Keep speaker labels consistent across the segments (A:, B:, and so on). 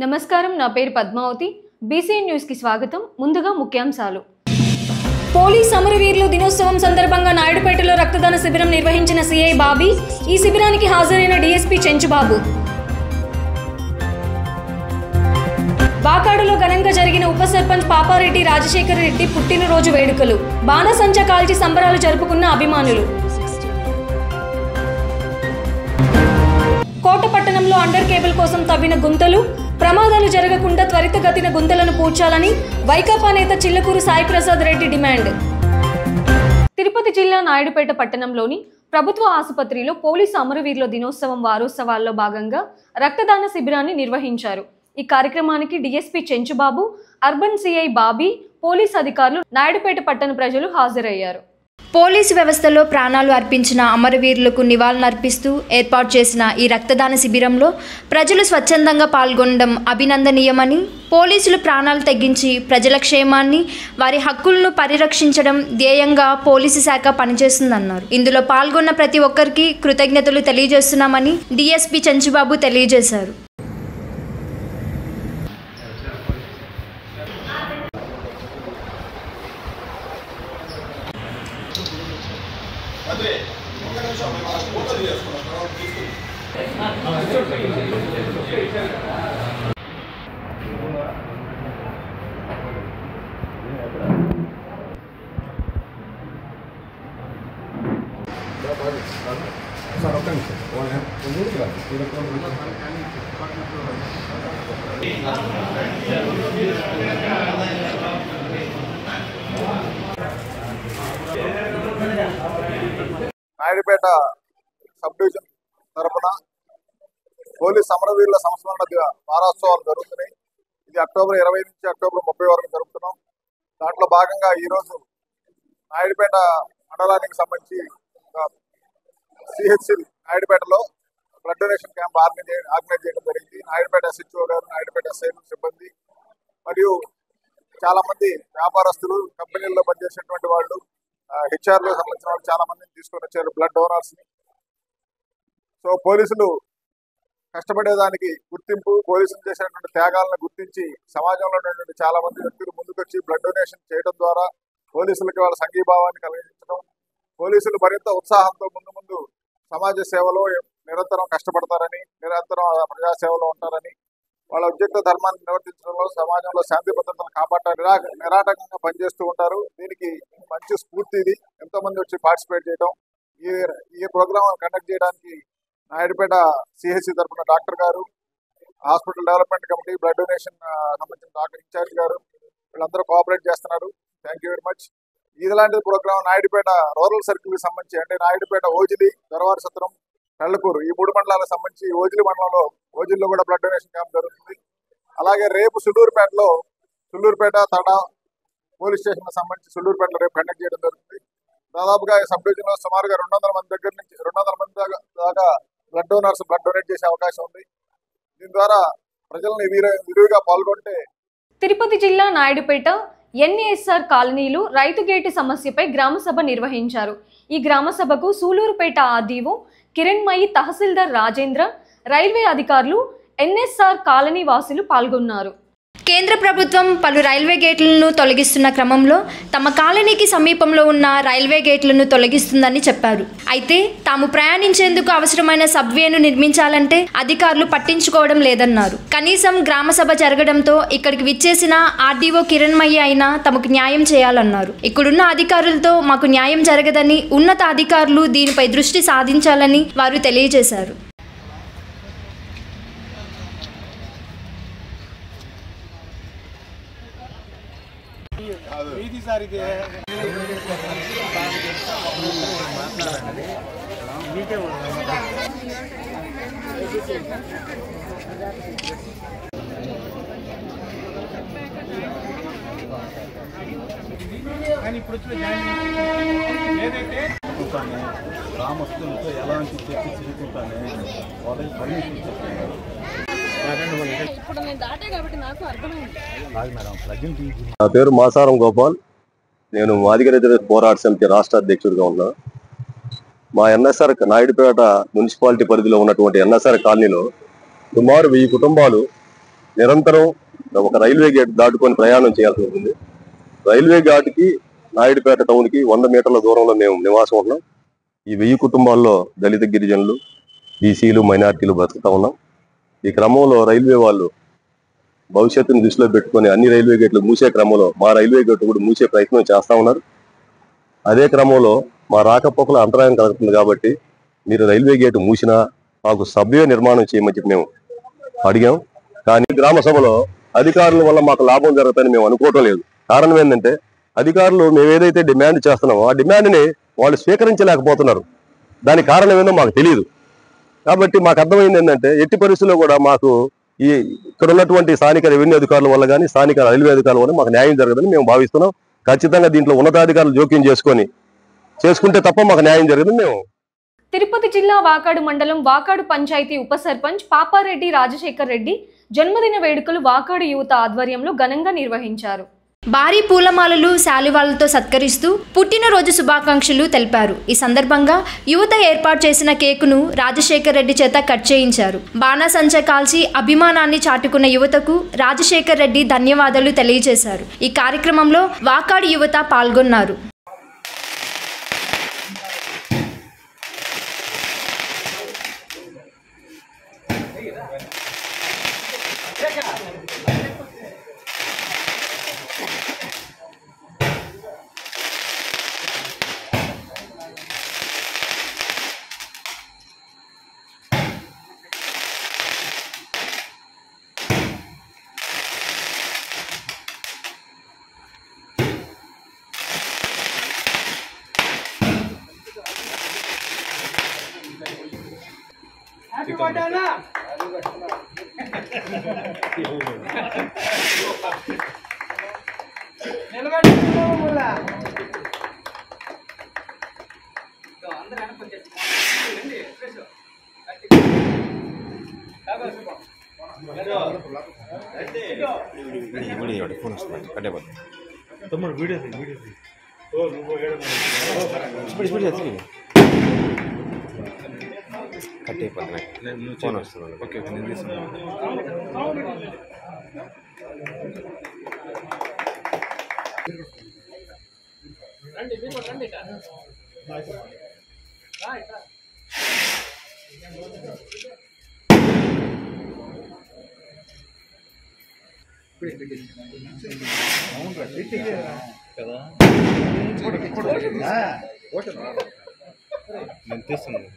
A: నమస్కారం, నా పేరు పద్మావతి. బీసీ న్యూస్ కి స్వాగతం. ముందుగా ముఖ్యాంశాలు. పోలీస్ అమరవీరుల దినోత్సవం సందర్భంగా నాయుడుపేటలో రక్తదాన శిబిరం నిర్వహించిన సిఐ బాబీ. ఈ శిబిరానికి హాజరైన డీఎస్పీ చెంచుబాబు. బాకాడులో ఘనంగా జరిగిన ఉప సర్పంచ్ పాపారెడ్డి రాజశేఖర రెడ్డి పుట్టినరోజు వేడుకలు. బాణసంచా కాల్చి సంబరాలు జరుపుకున్న అభిమానులు. కోట పట్టణంలో అండర్ కేబుల్ కోసం తవ్విన గుంతలు. ప్రమాదాలు జరగకుండా త్వరితగతిన గుంతలను పూడ్చాలని వైకాపా నేత చిల్లకూరు సాయిప్రసాద్ రెడ్డి డిమాండ్. తిరుపతి జిల్లా నాయుడుపేట పట్టణంలోని ప్రభుత్వ ఆసుపత్రిలో పోలీసు అమరవీరుల దినోత్సవం వారోత్సవాల్లో భాగంగా రక్తదాన శిబిరాన్ని నిర్వహించారు. ఈ కార్యక్రమానికి DSP Chenchubabu, urban CI Bobby, police అధికారులు, నాయుడుపేట పట్టణ ప్రజలు హాజరయ్యారు.
B: పోలీసు వ్యవస్థలో ప్రాణాలు అర్పించిన అమరవీరులకు నివాళులర్పిస్తూ ఏర్పాటు చేసిన ఈ రక్తదాన శిబిరంలో ప్రజలు స్వచ్ఛందంగా పాల్గొనడం అభినందనీయమని, పోలీసులు ప్రాణాలు తగ్గించి ప్రజల క్షేమాన్ని, వారి హక్కులను పరిరక్షించడం ధ్యేయంగా పోలీసు శాఖ పనిచేస్తుందన్నారు. ఇందులో పాల్గొన్న ప్రతి ఒక్కరికి కృతజ్ఞతలు తెలియజేస్తున్నామని డీఎస్పీ చెంచుబాబు తెలియజేశారు.
C: నాయుడుపేట సబ్ డివిజన్ తరఫున పోలీస్ అమరవీరుల సంస్మరణ వారోత్సవాలు జరుగుతున్నాయి. ఇది అక్టోబర్ 20 నుంచి అక్టోబర్ 30 వరకు జరుపుతున్నాం. దాంట్లో భాగంగా ఈరోజు నాయుడుపేట మండలానికి సంబంధించి సిహెచ్సి నాయుడుపేటలో బ్లడ్ డొనేషన్ క్యాంప్ ఆర్గనైజ్ చేయడం జరిగింది. నాయుడుపేట ఎస్హెచ్ఓ గారు, నాయుడుపేట ఎస్ఐ సిబ్బంది మరియు చాలామంది వ్యాపారస్తులు, కంపెనీల్లో పనిచేసేటువంటి వాళ్ళు, హెచ్ఆర్లో సంబంధించిన వాళ్ళు చాలా మందిని తీసుకొని వచ్చారు, బ్లడ్ డోనర్స్ని. సో పోలీసులు కష్టపడేదానికి గుర్తింపు, పోలీసులు చేసేటువంటి త్యాగాలను గుర్తించి సమాజంలో ఉన్నటువంటి చాలా మంది వ్యక్తులు ముందుకొచ్చి బ్లడ్ డొనేషన్ చేయడం ద్వారా పోలీసులకి వాళ్ళ సంఘీభావాన్ని కలిగించడం, పోలీసులు మరింత ఉత్సాహంతో ముందు సమాజ సేవలో నిరంతరం కష్టపడతారని, నిరంతరం ప్రజాసేవలో ఉంటారని, వాళ్ళ ఉద్యోగ ధర్మాన్ని నిర్వర్తించడంలో, సమాజంలో శాంతి భద్రతను కాపాడటానికి నిరాటంకంగా పనిచేస్తూ ఉంటారు. దీనికి మంచి స్ఫూర్తి ఇది. ఎంతో మంది వచ్చి పార్టిసిపేట్ చేయడం, ఈ ప్రోగ్రామ్ కండక్ట్ చేయడానికి నాయుడుపేట సిహెచ్సి తరఫున డాక్టర్ గారు, hospital development committee, blood donation సంబంధించిన డాక్టర్ ఇన్ఛార్జ్ గారు వీళ్ళందరూ కోఆపరేట్ చేస్తున్నారు. Thank you very much. ఇలాంటి ప్రోగ్రామ్ నాయుడుపేట రూరల్ సర్కిల్కి సంబంధించి, అంటే నాయుడుపేట, ఓజిలి, దొరవారి సత్రం, కళ్ళకూరు, ఈ 3 మండలాలకు సంబంధించి ఓజిలి మండలంలో, ఓజిల్లో కూడా బ్లడ్ డొనేషన్ క్యాంప్ జరుగుతుంది. అలాగే రేపు సుళ్ళూరుపేట తడా పోలీస్ స్టేషన్ సంబంధించి సుళ్ళూరుపేటలో రేపు కండక్ట్ చేయడం జరుగుతుంది. దాదాపుగా ఈ సబ్ డివిజన్లో సుమారుగా 200 మంది దగ్గర నుంచి 200 మంది దాకా బ్లడ్ డోనర్స్ బ్లడ్ డొనేట్ చేసే అవకాశం ఉంది. దీని ద్వారా ప్రజలను విరివిగా పాల్గొంటే.
A: తిరుపతి జిల్లా నాయుడుపేట ఎన్ఏఎస్ఆర్ కాలనీలు రైతు గేటు సమస్యపై గ్రామసభ నిర్వహించారు. ఈ గ్రామసభకు సూలూరుపేట ఆర్డీఓ కిరణ్మయి, తహసీల్దార్ రాజేంద్ర, రైల్వే అధికారులు, ఎన్ఎస్ఆర్ కాలనీ వాసులు పాల్గొన్నారు.
B: కేంద్ర ప్రభుత్వం పలు రైల్వే గేట్లను తొలగిస్తున్న క్రమంలో తమ కాలనీకి సమీపంలో ఉన్న రైల్వే గేట్లను తొలగిస్తుందని చెప్పారు. అయితే తాము ప్రయాణించేందుకు అవసరమైన సబ్వేను నిర్మించాలంటే అధికారులు పట్టించుకోవడం లేదన్నారు. కనీసం గ్రామసభ జరగడంతో ఇక్కడికి విచ్చేసిన ఆర్డీఓ కిరణ్మయ్య అయినా తమకు న్యాయం చేయాలన్నారు. ఇక్కడున్న అధికారులతో మాకు న్యాయం జరగదని, ఉన్నత అధికారులు దీనిపై దృష్టి సాధించాలని వారు తెలియజేశారు.
D: గ్రామస్తులతో ఎలాంటి చర్చ జరుగుతుంటానే నా పేరు మాసారం గోపాల్. నేను మాదిగ పోరాట సమితి రాష్ట్ర అధ్యక్షుడిగా ఉన్నా. మా ఎన్ఎస్ఆర్ నాయుడుపేట మున్సిపాలిటీ పరిధిలో ఉన్నటువంటి ఎన్ఎస్ఆర్ కాలనీలో సుమారు 1000 కుటుంబాలు నిరంతరం ఒక రైల్వే గేట్ దాటుకొని ప్రయాణం చేయాల్సి ఉంటుంది. రైల్వే ఘాట్కి నాయుడుపేట టౌన్కి 100 మీటర్ల దూరంలో మేము నివాసం ఉన్నాం. ఈ 1000 కుటుంబాల్లో దళిత గిరిజనులు, బీసీలు, మైనార్టీలు బతుకుతా ఉన్నాం. ఈ క్రమంలో రైల్వే వాళ్ళు భవిష్యత్తును దృష్టిలో పెట్టుకొని అన్ని రైల్వే గేట్లు మూసే క్రమంలో మా రైల్వే గేట్లు కూడా మూసే ప్రయత్నం చేస్తా ఉన్నారు. అదే క్రమంలో మా రాకపోకల అంతరాయం కలుగుతుంది కాబట్టి మీరు రైల్వే గేటు మూసినా మాకు సబ్వే నిర్మాణం చేయమని చెప్పి మేము అడిగాం. కానీ గ్రామ సభలో అధికారుల వల్ల మాకు లాభం జరుగుతుందని మేము అనుకోవటం లేదు. కారణం ఏంటంటే అధికారులు మేము ఏదైతే డిమాండ్ చేస్తున్నామో ఆ డిమాండ్ని వాళ్ళు స్వీకరించలేకపోతున్నారు. దానికి కారణం ఏందో మాకు తెలియదు. కాబట్టి మాకు అర్థమైంది ఏంటంటే ఎట్టి పరిస్థితుల్లో కూడా మాకు ఇక్కడ ఉన్నటువంటి స్థానిక రెవెన్యూ అధికారుల వల్ల కానీ స్థానిక రైల్వే అధికారుల వల్ల మాకు న్యాయం జరగదని మేము భావిస్తున్నాం. ఖచ్చితంగా దీంట్లో ఉన్నతాధికారులు జోక్యం చేసుకుంటే తప్ప మాకు న్యాయం జరగదని మేము.
A: తిరుపతి జిల్లా వాకాడు మండలం వాకాడు పంచాయతీ ఉప సర్పంచ్ పాపారెడ్డి రాజశేఖర్ రెడ్డి జన్మదిన వేడుకలు వాకాడు యువత ఆధ్వర్యంలో ఘనంగా నిర్వహించారు.
B: భారీ పూలమాలలు, శాలువాలతో సత్కరిస్తూ పుట్టినరోజు శుభాకాంక్షలు తెలిపారు. ఈ సందర్భంగా యువత ఏర్పాటు చేసిన కేకును రాజశేఖర్ రెడ్డి చేత కట్ చేయించారు. బాణాసంచా కాల్చి అభిమానాన్ని చాటుకున్న యువతకు రాజశేఖర్ రెడ్డి ధన్యవాదాలు తెలియజేశారు. ఈ కార్యక్రమంలో వాకాడు యువత పాల్గొన్నారు.
E: ఫోన్ వస్తుంది. ఓకే నేను తీసుకున్నాను. నేను తీస్తున్నాను.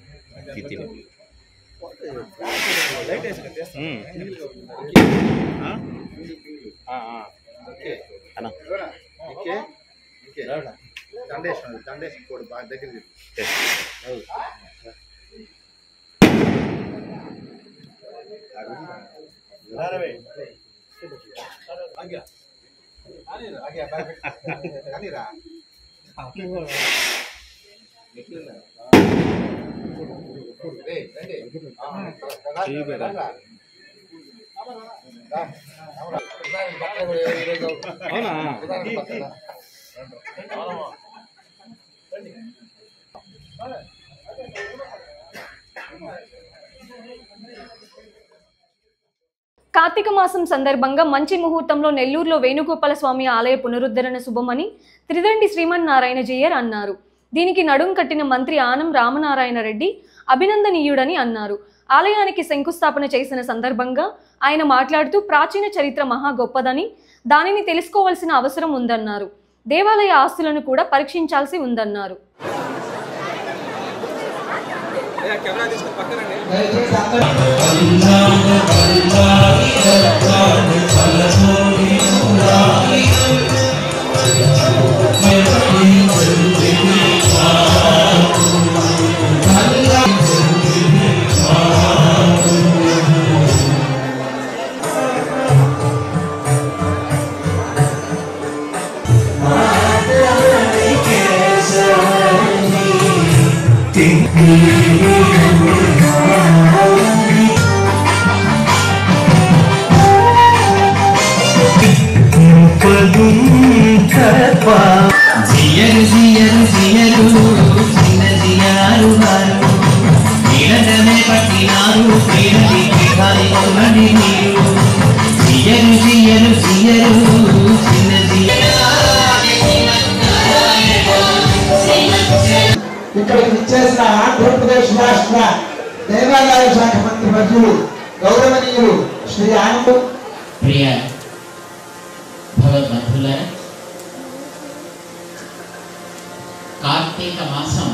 A: కార్తీక మాసం సందర్భంగా మంచి ముహూర్తంలో నెల్లూరులో వేణుగోపాల స్వామి ఆలయ పునరుద్ధరణ శుభమని త్రిదండి శ్రీమన్నారాయణ జీయర్ అన్నారు. దీనికి నడుం కట్టిన మంత్రి ఆనం రామనారాయణ రెడ్డి అభినందనీయుడని అన్నారు. ఆలయానికి శంకుస్థాపన చేసిన సందర్భంగా ఆయన మాట్లాడుతూ ప్రాచీన చరిత్ర మహా గొప్పదని, దానిని తెలుసుకోవాల్సిన అవసరం ఉందన్నారు. దేవాలయ ఆస్తులను కూడా పరీక్షించాల్సి ఉందన్నారు.
F: Think పెట్టినారు పేరటి పీఠాధిపతులని మీరు జియరు జియరు జియరు చిన్న
G: ఇక్కడికి ఇచ్చేసిన ఆంధ్రప్రదేశ్ రాష్ట్ర దేవాదాయ శాఖ మంత్రి వర్యులు గౌరవనీయులు శ్రీ ఆనంద్.
F: ప్రియ భగవద్బంధులారా, కార్తీక మాసం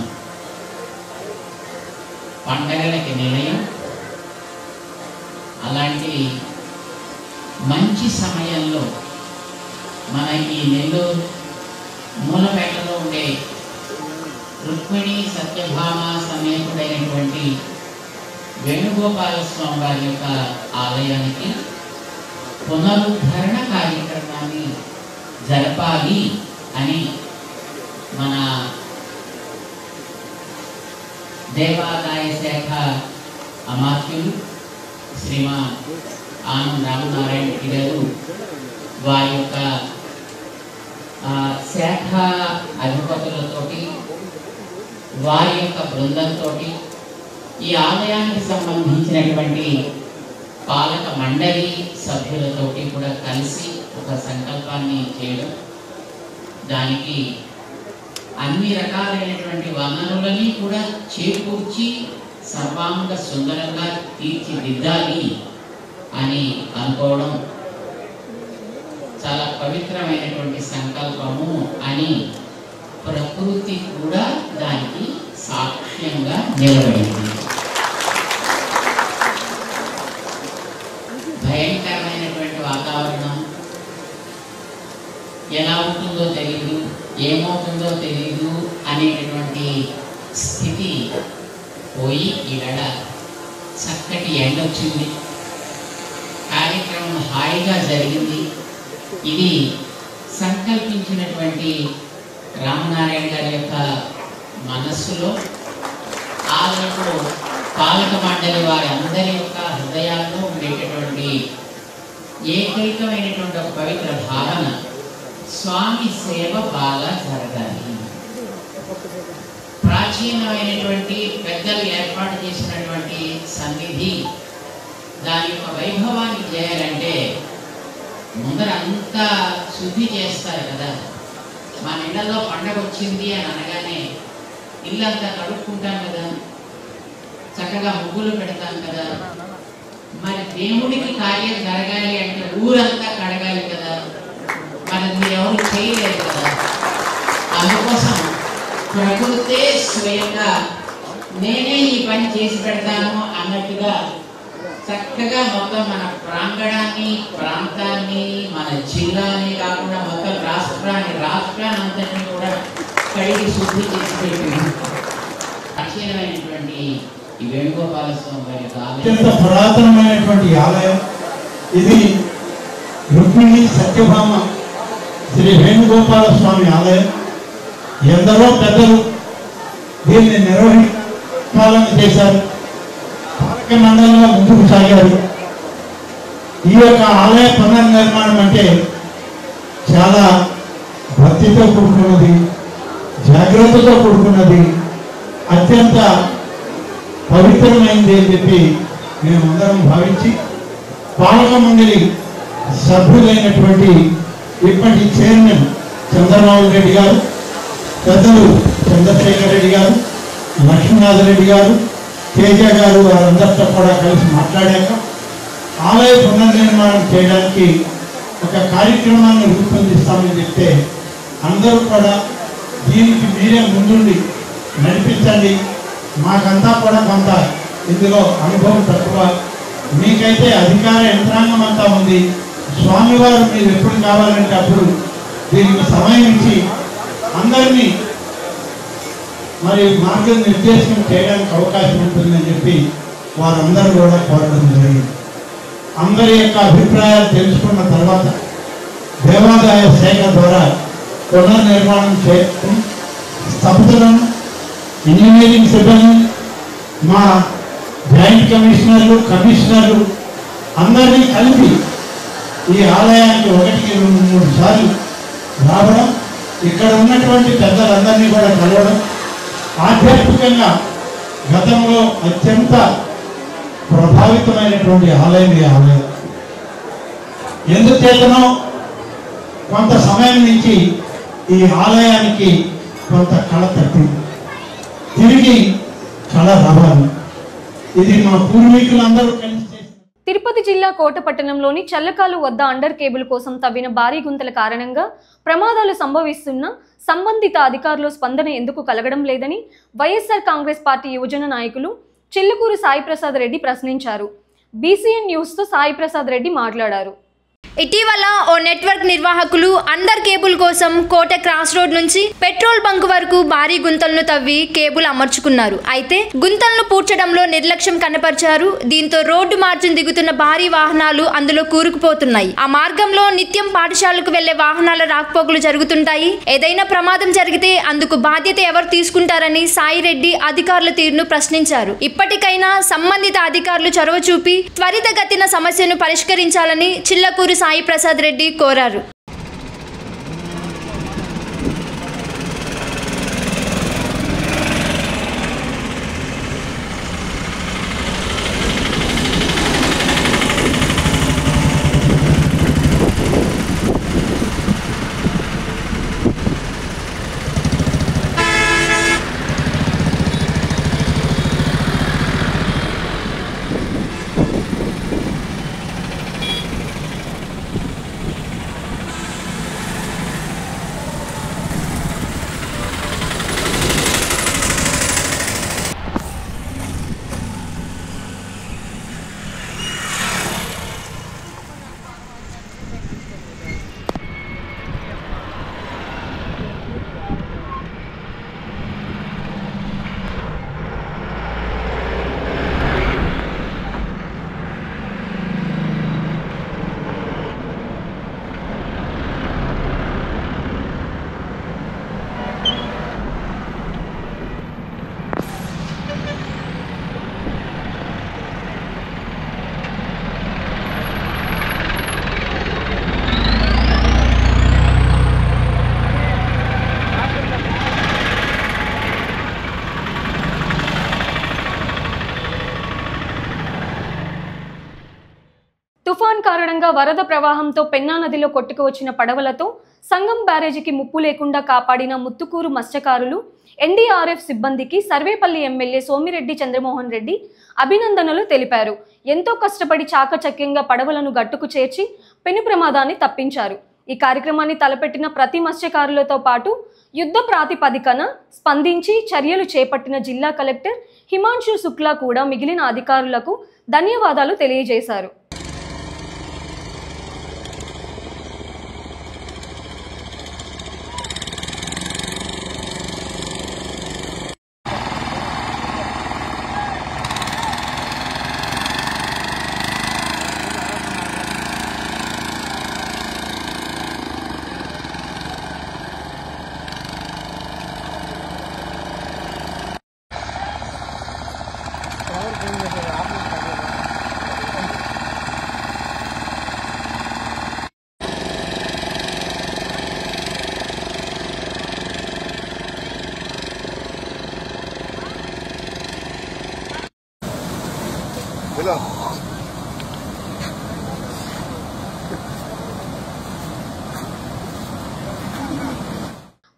F: పండగలకి నిలయం. అలాంటి మంచి సమయంలో మన ఈ నెల్లూరు మూలపేటలో ఉండే రుక్మిణి సత్యభామ సమేతుడైనటువంటి వేణుగోపాల స్వామి వారి యొక్క ఆలయానికి పునరుద్ధరణ కార్యక్రమాన్ని జరపాలి అని మన దేవాదాయ శాఖ అమాత్యులు శ్రీమాన్ ఆనంద్ రామనారాయణ రెడ్డి గారు వారి యొక్క శాఖ అధిపతులతోటి వారి యొక్క బృందంతో ఈ ఆలయానికి సంబంధించినటువంటి పాలక మండలి సభ్యులతోటి కూడా కలిసి ఒక సంకల్పాన్ని చేయడం, దానికి అన్ని రకాలైనటువంటి వనరులని కూడా చేకూర్చి సర్వాంగ సుందరంగా తీర్చిదిద్దాలి అని అనుకోవడం చాలా పవిత్రమైనటువంటి సంకల్పము అని ప్రకృతి కూడా దానికి సాక్ష్యంగా నిలబడింది. భయంకరమైనటువంటి వాతావరణం ఎలా ఉంటుందో తెలియదు, ఏమవుతుందో తెలియదు అనేటటువంటి స్థితి పోయి ఈవేళ చక్కటి ఎండ వచ్చింది. కార్యక్రమం హాయిగా జరిగింది. ఇది సంకల్పించినటువంటి రామనారాయణ గారి యొక్క మనస్సులో ఆలయంలో పాలక మండలి వారి అందరి యొక్క హృదయాల్లో ఉండేటటువంటి ఏకైకమైనటువంటి ఒక పవిత్ర భావన, స్వామి సేవ బాగా జరగాలి. ప్రాచీనమైనటువంటి పెద్దలు ఏర్పాటు చేసినటువంటి సన్నిధి దాని యొక్క వైభవాన్ని చేయాలంటే ముందర అంతా శుద్ధి చేస్తారు కదా. మన ఇళ్లలో పండగ వచ్చింది అని అనగానే ఇల్లంతా కడుక్కుంటాం కదా, చక్కగా ముగ్గులు పెడతాం కదా. మరి దేవుడికి కార్యం జరగాలి అంటే ఊరంతా కడగాలి కదా, మరి మీరు ఎవరు చేయలేదు కదా. అందుకోసం ప్రకృతే స్వయంగా నేనే ఈ పని చేసి పెడతాను అన్నట్టుగా చక్కగా మొత్తం మన ప్రాంగణాన్ని, ప్రాంతాన్ని, మన జిల్లాని కాకుండా మొత్తం రాష్ట్రాన్ని అంతటిని కూడా కడిగి శుద్ధి చేసి పెట్టింది. ప్రాచీనమైనటువంటి ఈ వేణుగోపాల స్వామి వారి
G: అత్యంత పురాతనమైనటువంటి ఆలయం ఇది. రుక్మిణి సత్యభామ శ్రీ వేణుగోపాల స్వామి ఆలయం. ఎందరో పెద్దలు దీన్ని నిర్వహించాలని చేశారు, పాలక మండలిలో ముందుకు సాగారు. ఈ యొక్క ఆలయ పునర్నిర్మాణం అంటే చాలా భక్తితో కూడుకున్నది, జాగ్రత్తతో కూడుకున్నది, అత్యంత పవిత్రమైంది అని చెప్పి మేమందరం భావించి పాలక మండలి సభ్యులైనటువంటి ఇప్పటి చైర్మన్ చంద్రబాబు రెడ్డి గారు, పెద్దలు చంద్రశేఖర్ రెడ్డి గారు, లక్ష్మీనాథరెడ్డి గారు, తేజ గారు వారందరితో కూడా కలిసి మాట్లాడాక ఆలయ పునర్నిర్మాణం చేయడానికి ఒక కార్యక్రమాన్ని రూపొందిస్తామని చెప్తే అందరూ కూడా దీనికి మీరే ముందుండి నడిపించండి, మాకంతా కూడా కొంత ఇందులో అనుభవం తక్కువ, మీకైతే అధికార యంత్రాంగం అంతా ఉంది, స్వామివారు మీరు ఎప్పుడు కావాలంటే అప్పుడు దీనికి సమయం ఇచ్చి అందరినీ మరి మార్గనిర్దేశం చేయడానికి అవకాశం ఉంటుందని చెప్పి వారందరూ కూడా కోరడం జరిగింది. అందరి యొక్క అభిప్రాయాలు తెలుసుకున్న తర్వాత దేవాదాయ శాఖ ద్వారా పునర్నిర్మాణం చేయడం, స్థపతులను, ఇంజనీరింగ్ సిబ్బంది, మా జాయింట్ కమిషనర్లు, కమిషనర్లు అందరినీ కలిపి ఈ ఆలయానికి 1-2-3 సార్లు రావడం, ఇక్కడ ఉన్నటువంటి పెద్దలందరినీ కూడా కలవడం, ఆధ్యాత్మికంగా గతంలో అత్యంత ప్రభావితమైనటువంటి ఆలయం ఈ ఆలయం. ఎందుచేతనో కొంత సమయం నుంచి ఈ ఆలయానికి కొంత కళ తప్పింది, తిరిగి కళ రావాలి. ఇది మా పూర్వీకులందరూ కలిసి.
A: తిరుపతి జిల్లా కోట పట్టణంలోని చల్లకాలు వద్ద అండర్ కేబుల్ కోసం తవ్విన భారీ గుంతల కారణంగా ప్రమాదాలు సంభవిస్తున్న సంబంధిత అధికారుల స్పందన ఎందుకు కలగడం లేదని వైఎస్ఆర్ కాంగ్రెస్ పార్టీ యువజన నాయకులు చిల్లకూరు సాయి ప్రసాద్ రెడ్డి ప్రశ్నించారు. బీసీఎన్ న్యూస్తో సాయి ప్రసాద్ రెడ్డి మాట్లాడారు.
B: ఇటీవల ఓ నెట్వర్క్ నిర్వాహకులు అండర్ కేబుల్ కోసం కోట క్రాస్ రోడ్ నుంచి పెట్రోల్ బంక్ వరకు భారీ గుంతలను తవ్వి కేబుల్ అమర్చుకున్నారు. అయితే గుంతలను పూడ్చడంలో నిర్లక్ష్యం కనపరిచారు. దీంతో రోడ్డు మార్జిన్ దిగుతున్న భారీ వాహనాలు అందులో కూరుకుపోతున్నాయి. ఆ మార్గంలో నిత్యం పాఠశాలకు వెళ్లే వాహనాల రాకపోకలు జరుగుతుంటాయి. ఏదైనా ప్రమాదం జరిగితే అందుకు బాధ్యత ఎవరు తీసుకుంటారని సాయి రెడ్డి అధికారుల తీరును ప్రశ్నించారు. ఇప్పటికైనా సంబంధిత అధికారులు చొరవ చూపి త్వరితగతిన సమస్యను పరిష్కరించాలని చిల్లకూరు సాయి ప్రసాద్ రెడ్డి కోరారు.
A: తుఫాన్ కారణంగా వరద ప్రవాహంతో పెన్నా నదిలో కొట్టుకువచ్చిన పడవలతో సంగం బ్యారేజీకి ముప్పు లేకుండా కాపాడిన ముత్తుకూరు మత్స్యకారులు, ఎన్డీఆర్ఎఫ్ సిబ్బందికి సర్వేపల్లి ఎమ్మెల్యే సోమిరెడ్డి చంద్రమోహన్ రెడ్డి అభినందనలు తెలిపారు. ఎంతో కష్టపడి చాకచక్యంగా పడవలను గట్టుకు చేర్చి పెను ప్రమాదాన్ని తప్పించారు. ఈ కార్యక్రమాన్ని తలపెట్టిన ప్రతి మత్స్యకారులతో పాటు యుద్ధ ప్రాతిపదికన స్పందించి చర్యలు చేపట్టిన జిల్లా కలెక్టర్ హిమాంశు శుక్లా కూడా మిగిలిన అధికారులకు ధన్యవాదాలు తెలియజేశారు.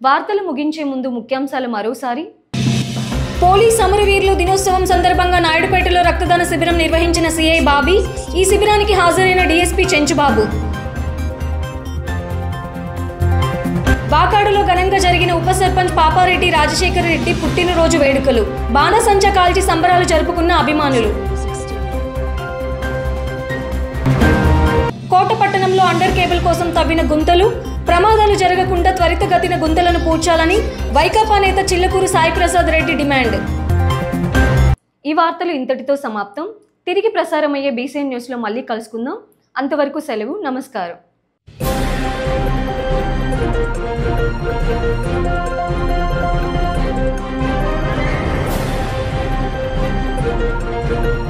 A: వార్తలు ముగించే ముందు ముఖ్యాంశాలు మరోసారి. పోలీస్ అమరవీరులు దినోత్సవం సందర్భంగా నాయుడుపేటలో రక్తదాన శిబిరం నిర్వహించిన సిఐ బాబీ. ఈ శిబిరానికి హాజరైన డీఎస్పీ చెంచుబాబు. వాకాడులో ఘనంగా జరిగిన ఉప సర్పంచ్ పాపారెడ్డి రాజశేఖర రెడ్డి పుట్టినరోజు వేడుకలు. బాణసంచా కాల్చి సంబరాలు జరుపుకున్న అభిమానులు. కోట పట్టణంలో అండర్ కేబుల్ కోసం తవ్విన గుంతలు, ప్రమాదాలు జరగకుండా త్వరితగతిన గుంతలను పూడ్చాలని వైకాపా నేత చిల్లకూరు సాయి ప్రసాద్ రెడ్డి డిమాండ్. ఈ వార్తలు ఇంతటితో సమాప్తం. తిరిగి ప్రసారమయ్యే బీసీఎన్ న్యూస్లో మళ్ళీ కలుసుకుందాం. అంతవరకు సెలవు. నమస్కారం.
H: Thank you.